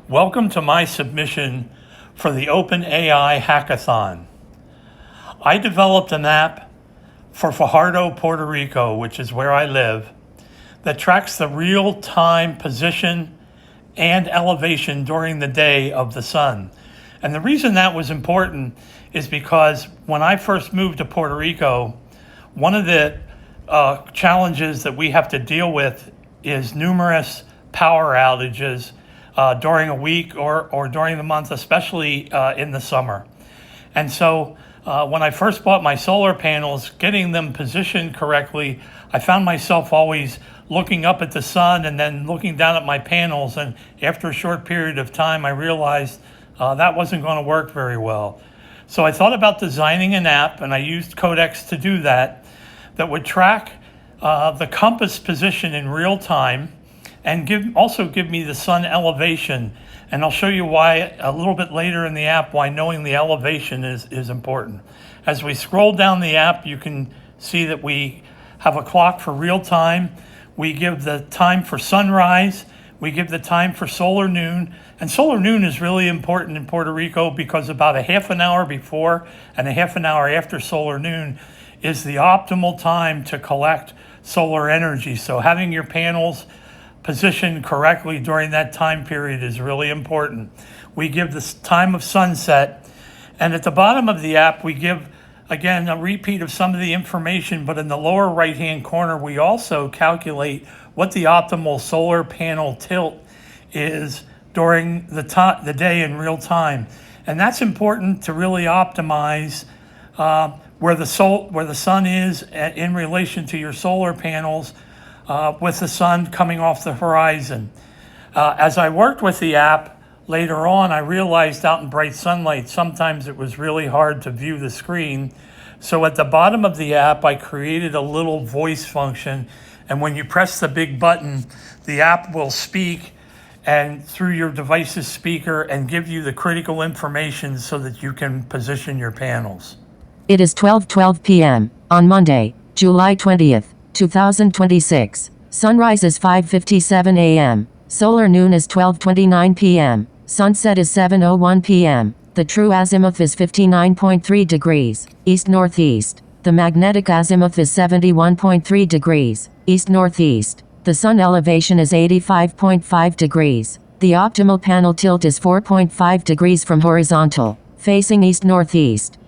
Welcome to my submission for the OpenAI Hackathon. I developed an app for Fajardo, Puerto Rico, which is where I live, that tracks the real-time position and elevation during the day of the sun. And the reason that was important is because when I first moved to Puerto Rico, one of the challenges that we have to deal with is numerous power outages during a week or during the month, especially in the summer. And so when I first bought my solar panels, getting them positioned correctly, I found myself always looking up at the sun and then looking down at my panels. And after a short period of time, I realized that wasn't going to work very well. So I thought about designing an app, and I used Codex to do that would track the compass position in real time and also give me the sun elevation. And I'll show you why a little bit later in the app, why knowing the elevation is important. As we scroll down the app, you can see that we have a clock for real time. We give the time for sunrise. We give the time for solar noon. And solar noon is really important in Puerto Rico because about a half an hour before and a half an hour after solar noon is the optimal time to collect solar energy. So having your panels positioned correctly during that time period is really important. We give the time of sunset, and at the bottom of the app we give, again, a repeat of some of the information, but in the lower right hand corner we also calculate what the optimal solar panel tilt is during the day in real time. And that's important to really optimize where the sun is in relation to your solar panels, with the sun coming off the horizon. As I worked with the app later on, I realized out in bright sunlight, sometimes it was really hard to view the screen. So at the bottom of the app, I created a little voice function. And when you press the big button, the app will speak and through your device's speaker and give you the critical information so that you can position your panels. It is 12:12 p.m. on Monday, July 20th. 2026. Sunrise is 5:57 a.m. Solar noon is 12:29 p.m. Sunset is 7:01 p.m. The true azimuth is 59.3 degrees, east-northeast. The magnetic azimuth is 71.3 degrees, east-northeast. The sun elevation is 85.5 degrees. The optimal panel tilt is 4.5 degrees from horizontal, facing east-northeast.